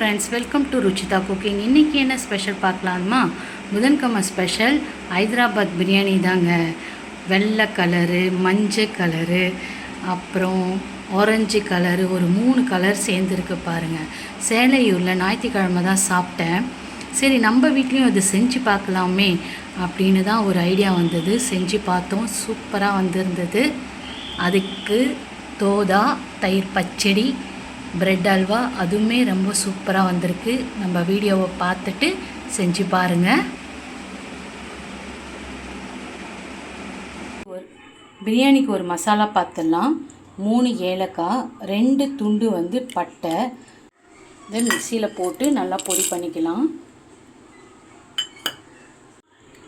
Friends, welcome to Ruchita cooking. இன்றைக்கி என்ன special பார்க்கலாமா? புதன்கிழமை ஸ்பெஷல் ஹைதராபாத் பிரியாணி தாங்க. வெள்ளை கலரு, மஞ்சள் கலரு, அப்புறம் ஆரஞ்சு கலரு, ஒரு 3 கலர் சேர்ந்துருக்கு பாருங்கள். சேலையூரில் ஞாயிற்றுக்கிழமை தான் சாப்பிட்டேன். சரி, நம்ம வீட்லேயும் இது செஞ்சு பார்க்கலாமே அப்படின்னு தான் ஒரு ஐடியா வந்தது. செஞ்சு பார்த்தோம், சூப்பராக வந்திருந்தது. அதுக்கு தோதா, தயிர் பச்சடி, பிரெட் அல்வா, அதுவுமே ரொம்ப சூப்பராக வந்திருக்கு. நம்ம வீடியோவை பார்த்துட்டு செஞ்சு பாருங்கள். பிரியாணிக்கு ஒரு மசாலா பார்த்துடலாம். 3 ஏலக்காய், 2 துண்டு பட்டை, இதை மிக்சியில் போட்டு நல்லா பொடி பண்ணிக்கலாம்.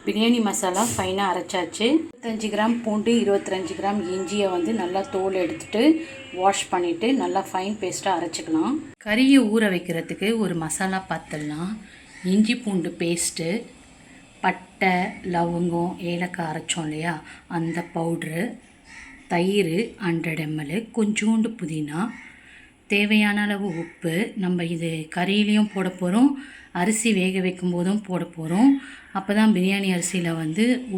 பிரியாணி மசாலா ஃபைனாக அரைச்சாச்சு. 25 கிராம் பூண்டு, 25 கிராம் இஞ்சியை நல்லா தோல் எடுத்துகிட்டு வாஷ் பண்ணிவிட்டு நல்லா ஃபைன் பேஸ்ட்டாக அரைச்சிக்கலாம். கறியை ஊற வைக்கிறதுக்கு ஒரு மசாலா பார்த்துடலாம். இஞ்சி பூண்டு பேஸ்ட்டு, பட்டை, லவங்கம், ஏலக்காய் அரைச்சோம் இல்லையா, அந்த பவுட்ரு, தயிர் 100 ml, கொஞ்சோண்டு புதினா, தேவையான அளவு உப்பு. நம்ம இது கறியிலையும் போட போகிறோம், அரிசி வேக வைக்கும் போதும் போட போகிறோம். அப்போ தான் பிரியாணி அரிசியில்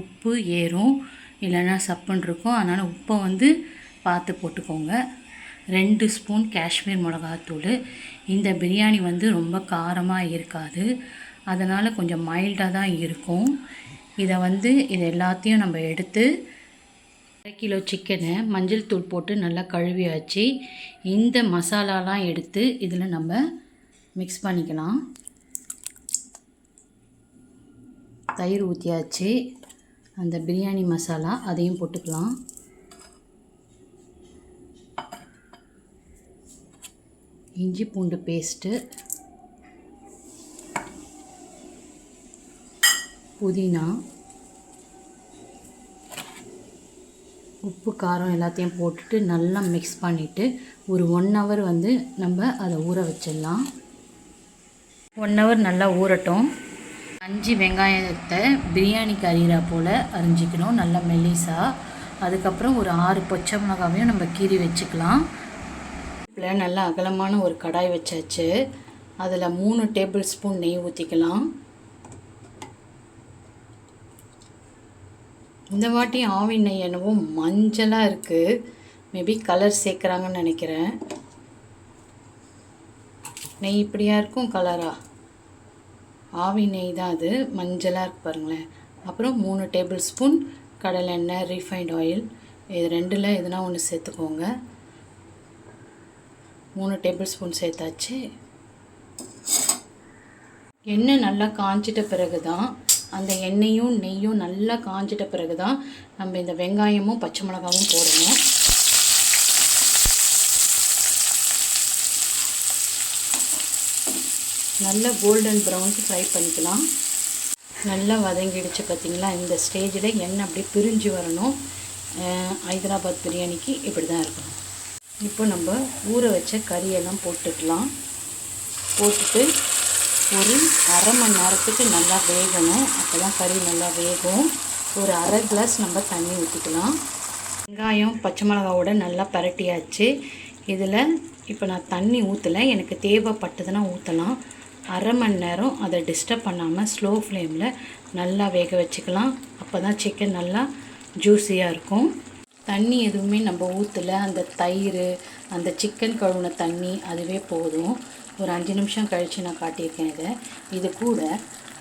உப்பு ஏறும், இல்லைன்னா சப்புன்னு இருக்கும். அதனால் உப்பை பார்த்து போட்டுக்கோங்க. 2 ஸ்பூன் காஷ்மீர் மிளகாத்தூள். இந்த பிரியாணி ரொம்ப காரமாக இருக்காது, அதனால் கொஞ்சம் மைல்டாக தான் இருக்கும். இதை இது எல்லாத்தையும் நம்ம எடுத்து 1/2 கிலோ சிக்கனை மஞ்சள் தூள் போட்டு நல்லா கழுவியாச்சு. இந்த மசாலாலாம் எடுத்து இதில் நம்ம மிக்ஸ் பண்ணிக்கலாம். தயிர் ஊற்றியாச்சு, அந்த பிரியாணி மசாலா அதையும் போட்டுக்கலாம். இஞ்சி பூண்டு பேஸ்ட்டு, புதினா, உப்பு, காரம் எல்லாத்தையும் போட்டுட்டு நல்லா மிக்ஸ் பண்ணிவிட்டு ஒரு 1 hour நம்ம அதை ஊற வச்சிடலாம். 1 hour நல்லா ஊறட்டும். 5 வெங்காயத்தை பிரியாணிக்கு அரிகிறா போல் அரிஞ்சிக்கணும், நல்லா மெல்லிசாக. அதுக்கப்புறம் ஒரு 6 பச்சை மிளகாவையும் நம்ம கீறி வச்சுக்கலாம். இப்போ நல்லா அகலமான ஒரு கடாய் வச்சாச்சு. அதில் 3 டேபிள் ஸ்பூன் நெய் ஊற்றிக்கலாம். இந்த வாட்டி ஆவின் நெய் என்னவோ மஞ்சளாக இருக்குது, மேபி கலர் சேர்க்குறாங்கன்னு நினைக்கிறேன். நெய் இப்படியா இருக்கும் கலராக? ஆவி நெய் தான் அது, மஞ்சளாக இருக்குது பாருங்களேன். அப்புறம் 3 டேபிள் ஸ்பூன் கடலெண்ணெய், ரீஃபைண்ட் ஆயில், இது 2ல் எதுனா ஒன்று சேர்த்துக்கோங்க. 3 டேபிள் ஸ்பூன் சேர்த்தாச்சு. எண்ணெய் நல்லா காஞ்சிட்ட பிறகு தான், அந்த எண்ணெயும் நெய்யும் நல்லா காஞ்சிட்ட பிறகு தான் நம்ம இந்த வெங்காயமும் பச்சை மிளகாவும் போடணும். நல்லா கோல்டன் ப்ரௌனுக்கு ஃப்ரை பண்ணிக்கலாம். நல்லா வதங்கிடுச்சு பார்த்திங்களா? இந்த ஸ்டேஜில் எண்ணெய் அப்படியே பிரிஞ்சு வரணும். ஹைதராபாத் பிரியாணிக்கு இப்படி தான் இருக்கணும். இப்போ நம்ம ஊற வச்ச கறியெல்லாம் போட்டுக்கலாம். போட்டுட்டு ஒரு 1/2 மணி நேரத்துக்கு நல்லா வேகணும். அப்போ தான் கறி நல்லா வேகும். ஒரு 1/2 கிளாஸ் நம்ம தண்ணி ஊற்றிக்கலாம். வெங்காயம் பச்சை மிளகாவோட நல்லா பரட்டியாச்சு. இதில் இப்போ நான் தண்ணி ஊற்றலை, எனக்கு தேவைப்பட்டதுன்னா ஊற்றலாம். 1/2 மணி நேரம் அதை டிஸ்டர்ப் பண்ணாமல் ஸ்லோ ஃப்ளேமில் நல்லா வேக வச்சுக்கலாம். அப்போ தான் சிக்கன் நல்லா ஜூஸியாக இருக்கும். தண்ணி எதுவுமே நம்ம ஊற்றலை, அந்த தயிர், அந்த சிக்கன் கழுவுன தண்ணி அதுவே போதும். ஒரு 5 நிமிஷம் கழித்து நான் காட்டியிருக்கேன். இது கூட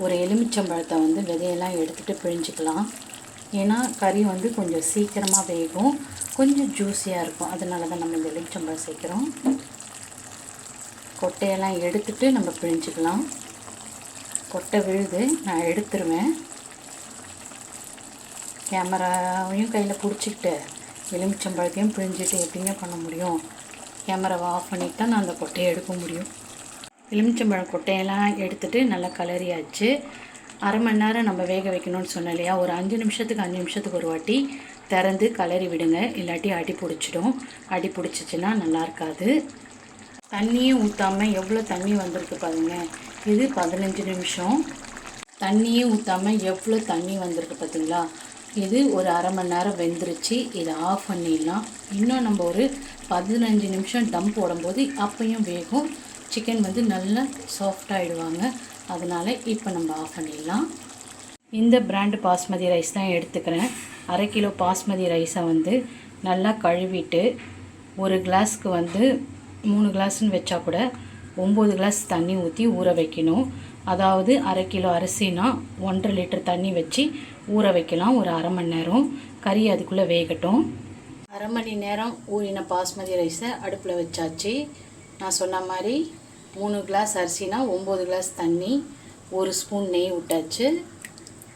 ஒரு எலுமிச்சம்பழத்தை விதையெல்லாம் எடுத்துகிட்டு பிழிஞ்சிக்கலாம். ஏன்னா கறி கொஞ்சம் சீக்கிரமாக வேகும், கொஞ்சம் ஜூஸியாக இருக்கும். அதனால தான் நம்ம இந்த எலுமிச்சம்பழம் சேர்க்குறோம். கொட்டையெல்லாம் எடுத்துகிட்டு நம்ம பிழிஞ்சிக்கலாம். கொட்டை விழுது, நான் எடுத்துருவேன். கேமராவையும் கையில் பிடிச்சிக்கிட்டு எலுமிச்சம்பழத்தையும் பிழிஞ்சிட்டு எப்படிங்க பண்ண முடியும்? கேமராவை ஆஃப் பண்ணிட்டு தான் நான் அந்த கொட்டையை எடுக்க முடியும். எலுமிச்சம்பழம் கொட்டையெல்லாம் எடுத்துகிட்டு நல்லா கலரியாச்சு. 1/2 மணி நேரம் நம்ம வேக வைக்கணும்னு சொன்னேன் இல்லையா? ஒரு 5 நிமிஷத்துக்கு ஒரு வாட்டி திறந்து கலரி விடுங்க, இல்லாட்டி அடி பிடிச்சிடும். அடி பிடிச்சிச்சின்னா நல்லா இருக்காது. தண்ணியே ஊற்றாமல் எவ்வளோ தண்ணி வந்திருக்கு பாருங்கள். இது 15 நிமிஷம். தண்ணியே ஊற்றாமல் எவ்வளோ தண்ணி வந்திருக்கு பார்த்தீங்களா? இது ஒரு 1/2 மணி நேரம் வெந்துருச்சு. இதை ஆஃப் பண்ணிடலாம். இன்னும் நம்ம ஒரு 15 நிமிஷம் தம் போடும்போது அப்பையும் வேகும். சிக்கன் வந்து நல்லா சாஃப்டாகிடுவாங்க. அதனால் இப்போ நம்ம ஆஃப் பண்ணிடலாம். இந்த பிராண்டு பாஸ்மதி ரைஸ் தான் எடுத்துக்கிறேன். 1/2 கிலோ பாஸ்மதி ரைஸை வந்து நல்லா கழுவிட்டு, ஒரு கிளாஸ்க்கு வந்து 3 கிளாஸ்ன்னு வச்சா கூட 9 கிளாஸ் தண்ணி ஊற்றி ஊற வைக்கணும். அதாவது 1/2 கிலோ அரிசினா 1.5 லிட்டர் தண்ணி வச்சு ஊற வைக்கலாம் ஒரு 1/2 மணி நேரம். கறி அதுக்குள்ளே வேகட்டும். 1/2 மணி நேரம் ஊறின பாஸ்மதி ரைஸை அடுப்பில் வச்சாச்சு. நான் சொன்ன மாதிரி 3 கிளாஸ் அரிசினா 9 கிளாஸ் தண்ணி, 1 ஸ்பூன் நெய் விட்டாச்சு.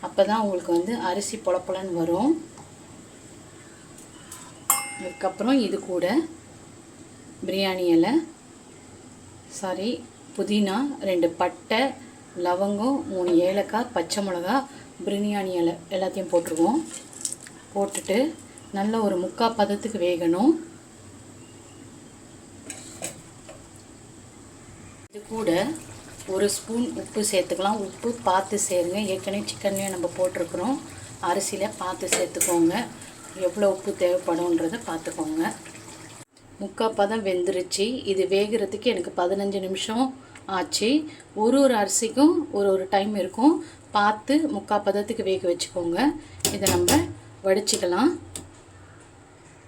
அப்போ தான் உங்களுக்கு வந்து அரிசி பொலப்பொலன்னு வரும். அதுக்கப்புறம் இது கூட பிரியாணி இலை, புதினா, 2 பட்டை, லவங்கம், 3 ஏலக்காய், பச்சை மிளகா, பிரியாணி இலை எல்லாத்தையும் போட்டுருவோம். போட்டுட்டு நல்ல ஒரு 3/4 பதத்துக்கு வேகணும். இது கூட 1 ஸ்பூன் உப்பு சேர்த்துக்கலாம். உப்பு பார்த்து சேருங்க. ஏற்கனவே சிக்கன்லேயும் நம்ம போட்டிருக்கிறோம். அரிசியில் பார்த்து சேர்த்துக்கோங்க. எவ்வளோ உப்பு தேவைப்படும்ன்றதை பார்த்துக்கோங்க. 3/4 பதம் வெந்துருச்சு. இது வேகிறதுக்கு எனக்கு 15 நிமிஷம் ஆச்சு. ஒரு அரிசிக்கும் ஒரு டைம் இருக்கும். பார்த்து 3/4 பதத்துக்கு வேக வச்சுக்கோங்க. இதை நம்ம வடிச்சிக்கலாம்.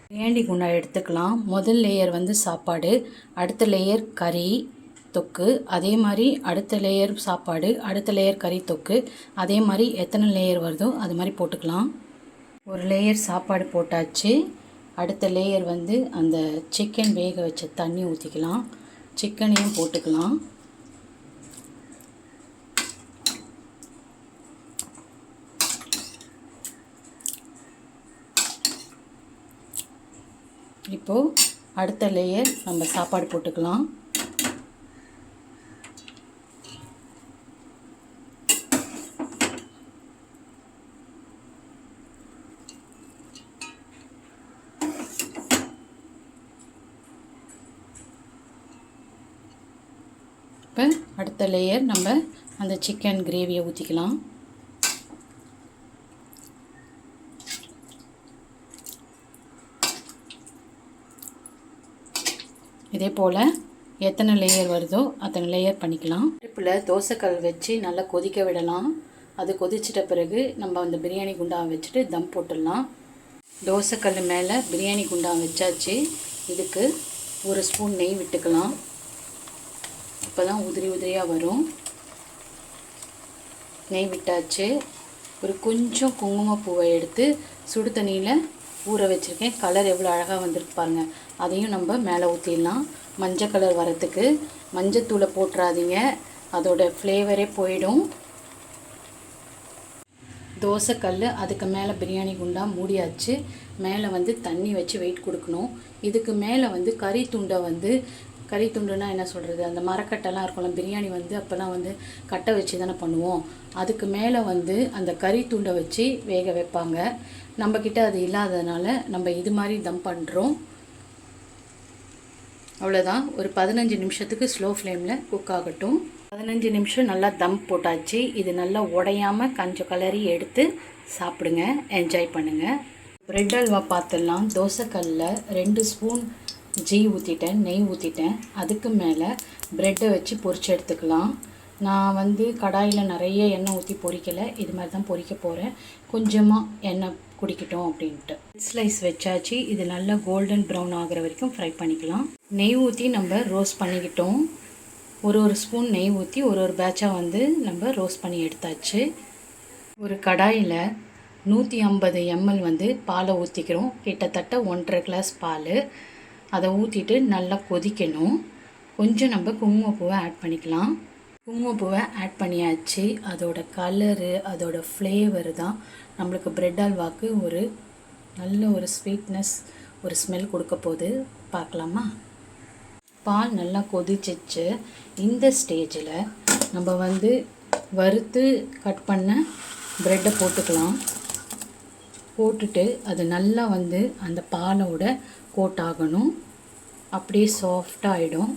பிரியாணி குண்டா எடுத்துக்கலாம். முதல் லேயர் வந்து சாப்பாடு, அடுத்த லேயர் கறி தொக்கு, அதே மாதிரி அடுத்த லேயர் சாப்பாடு, அடுத்த லேயர் கறி தொக்கு, அதே மாதிரி எத்தனை லேயர் வருதோ அது மாதிரி போட்டுக்கலாம். ஒரு லேயர் சாப்பாடு போட்டாச்சு. அடுத்த லேயர் வந்து அந்த சிக்கன் வேக வச்ச தண்ணி ஊற்றிக்கலாம். சிக்கனையும் போட்டுக்கலாம். இப்போது அடுத்த லேயர் நம்ம சாப்பாடு போட்டுக்கலாம். இப்போ அடுத்த லேயர் நம்ம அந்த சிக்கன் கிரேவியை ஊற்றிக்கலாம். இதே போல் எத்தனை லேயர் வருதோ அத்தனை லேயர் பண்ணிக்கலாம். அடுப்பில் தோசைக்கல் வச்சு நல்லா கொதிக்க விடலாம். அது கொதிச்சிட்ட பிறகு நம்ம அந்த பிரியாணி குண்டாவை வச்சுட்டு தம் போட்டுடலாம். தோசைக்கல் மேலே பிரியாணி குண்டாவை வச்சாச்சு. இதுக்கு 1 ஸ்பூன் நெய் விட்டுக்கலாம். அப்போ தான் உதிரியாக வரும். நெய் விட்டாச்சு. ஒரு கொஞ்சம் குங்குமப்பூவை எடுத்து சுடு தண்ணியில் ஊற வச்சுருக்கேன். கலர் எவ்வளோ அழகாக வந்திருக்கு பாருங்கள். அதையும் நம்ம மேலே ஊற்றிடலாம். மஞ்சள் கலர் வரத்துக்கு. மஞ்சத்தூளை போட்டுறாதீங்க, அதோட ஃப்ளேவரே போயிடும். தோசைக்கல் அதுக்கு மேலே பிரியாணி குண்டா மூடியாச்சு. மேலே வந்து தண்ணி வச்சு வெயிட் கொடுக்கணும். இதுக்கு மேலே வந்து கறி துண்டுனா என்ன சொல்கிறது, அந்த மரக்கட்டைலாம் இருக்கும்ல, பிரியாணி வந்து அப்போலாம் வந்து கட்டை வச்சு தானே பண்ணுவோம். அதுக்கு மேலே வந்து அந்த கறி துண்டை வச்சு வேக வைப்பாங்க. நம்மக்கிட்ட அது இல்லாததுனால நம்ம இது மாதிரி தம் பண்ணுறோம். அவ்வளோதான். ஒரு 15 நிமிஷத்துக்கு ஸ்லோ ஃப்ளேமில் குக் ஆகட்டும். 15 நிமிஷம் நல்லா தம் போட்டாச்சு. இது நல்லா உடையாமல் கொஞ்சம் கலரி எடுத்து சாப்பிடுங்க, என்ஜாய் பண்ணுங்கள். ப்ரெட் அல்வா பார்த்துடலாம். தோசைக்கல்லில் 2 ஸ்பூன் ஊற்றிட்டேன், நெய் ஊற்றிட்டேன். அதுக்கு மேலே ப்ரெட்டை வச்சு பொரிச்சு எடுத்துக்கலாம். நான் வந்து கடாயில் நிறைய எண்ணெய் ஊற்றி பொரிக்கலை, இது மாதிரி தான் பொரிக்க போகிறேன். கொஞ்சமாக எண்ணெய் குடிக்கட்டும் அப்படின்ட்டு ஸ்லைஸ் வச்சாச்சு. இது நல்லா கோல்டன் ப்ரௌன் ஆகிற வரைக்கும் ஃப்ரை பண்ணிக்கலாம். நெய் ஊற்றி நம்ம ரோஸ்ட் பண்ணிக்கிட்டோம். ஒரு ஸ்பூன் நெய் ஊற்றி ஒரு பேட்சாக வந்து நம்ம ரோஸ்ட் பண்ணி எடுத்தாச்சு. ஒரு கடாயில் 150 ml வந்து பாலை ஊற்றிக்கிறோம். கிட்டத்தட்ட 1.5 கிளாஸ் பால். அதை ஊற்றிட்டு நல்லா கொதிக்கணும். கொஞ்சம் நம்ம குங்குமப்பூவை ஆட் பண்ணிக்கலாம். குங்குமப்பூவை ஆட் பண்ணியாச்சு. அதோட கலரு, அதோட ஃப்ளேவர் தான் நம்மளுக்கு ப்ரெட் அல்வாக்கு ஒரு நல்ல ஒரு ஸ்வீட்னஸ், ஒரு ஸ்மெல் கொடுக்க போகுது. பார்க்கலாமா? பால் நல்லா கொதிச்சிச்சு. இந்த ஸ்டேஜில் நம்ம வந்து வறுத்து கட் பண்ண ப்ரெட்டை போட்டுக்கலாம். போட்டுட்டு அது நல்லா வந்து அந்த பாலோட கோட் ஆகணும். அப்படியே சாஃப்டாக ஆகிடும்.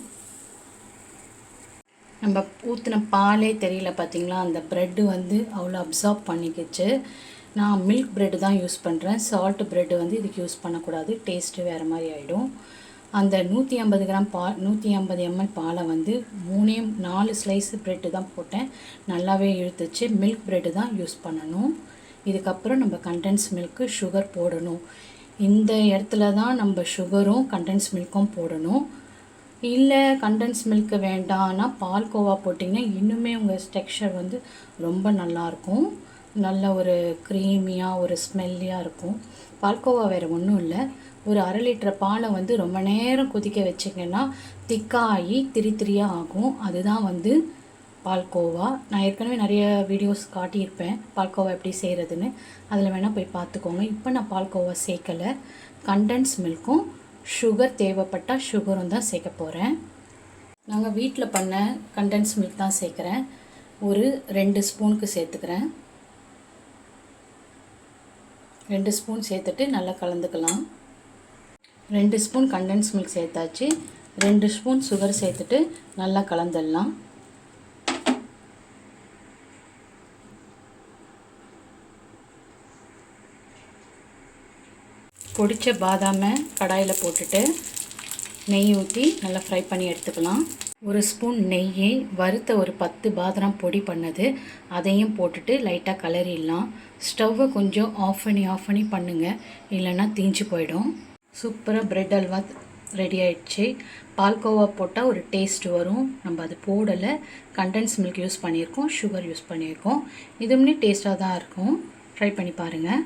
நம்ம ஊற்றின பாலே தெரியல பார்த்தீங்களா? அந்த ப்ரெட்டு வந்து அவ்வளோ அப்சார்ப் பண்ணிக்கிச்சு. நான் மில்க் ப்ரெட்டு தான் யூஸ் பண்ணுறேன். சால்ட் ப்ரெட்டு வந்து இதுக்கு யூஸ் பண்ணக்கூடாது, டேஸ்ட்டு வேறு மாதிரி ஆகிடும். அந்த 150 கிராம் பால் 150 ml பாலை வந்து 4 ஸ்லைஸ் ப்ரெட்டு தான் போட்டேன். நல்லாவே இழுத்துச்சு. மில்க் ப்ரெட்டு தான் யூஸ் பண்ணணும். இதுக்கப்புறம் நம்ம கண்டென்ஸ் மில்க்கு சுகர் போடணும். இந்த இடத்துல தான் நம்ம சுகரும் கண்டென்ஸ் மில்க்கும் போடணும். இல்லை கண்டென்ஸ் மில்க்கு வேண்டாம்னா பால்கோவா போட்டிங்கன்னா இன்னுமே உங்கள் டெக்ஸ்சர் வந்து ரொம்ப நல்லாயிருக்கும். நல்ல ஒரு க்ரீமியாக ஒரு ஸ்மெல்லியாக இருக்கும். பால்கோவா வேறு ஒன்றும் இல்லை, ஒரு 1/2 லிட்டர் பாலை வந்து ரொம்ப நேரம் கொதிக்க வச்சிங்கன்னா திக்காகி திரியாக ஆகும். அதுதான் வந்து பால்கோவா. நான் ஏற்கனவே நிறைய வீடியோஸ் காட்டியிருப்பேன் பால்கோவா எப்படி செய்கிறதுன்னு, அதில் வேணால் போய் பார்த்துக்கோங்க. இப்போ நான் பால்கோவா சேர்க்கலை. கண்டென்ஸ் மில்க்கும் சுகர் தேவைப்பட்டால் சுகரும் தான் சேர்க்க போகிறேன். நாங்கள் வீட்டில் பண்ண கண்டென்ஸ் மில்க் தான் சேர்க்குறேன். ஒரு 2 ஸ்பூனுக்கு சேர்த்துக்கிறேன். 2 ஸ்பூன் சேர்த்துட்டு நல்லா கலந்துக்கலாம். 2 ஸ்பூன் கண்டென்ஸ் மில்க் சேர்த்தாச்சு. 2 ஸ்பூன் சுகர் சேர்த்துட்டு நல்லா கலந்துடலாம். பொடிச்ச பாதாமை கடாயில் போட்டுட்டு நெய் ஊற்றி நல்லா ஃப்ரை பண்ணி எடுத்துக்கலாம். 1 ஸ்பூன் நெய், வறுத்த ஒரு 10 பாதாம் பொடி பண்ணது அதையும் போட்டுட்டு லைட்டாக கலரிடலாம். ஸ்டவ்வை கொஞ்சம் ஆஃப் பண்ணி பண்ணுங்கள், இல்லைன்னா தீஞ்சு போயிடும். சூப்பராக பிரெட் அல்வா ரெடி ஆகிடுச்சு. பால்கோவா போட்டால் ஒரு டேஸ்ட் வரும். நம்ம அது போடலை, கண்டென்ஸ் மில்க் யூஸ் பண்ணியிருக்கோம், சுகர் யூஸ் பண்ணியிருக்கோம். இதுவுமே டேஸ்ட்டாக தான் இருக்கும். ட்ரை பண்ணி பாருங்கள்.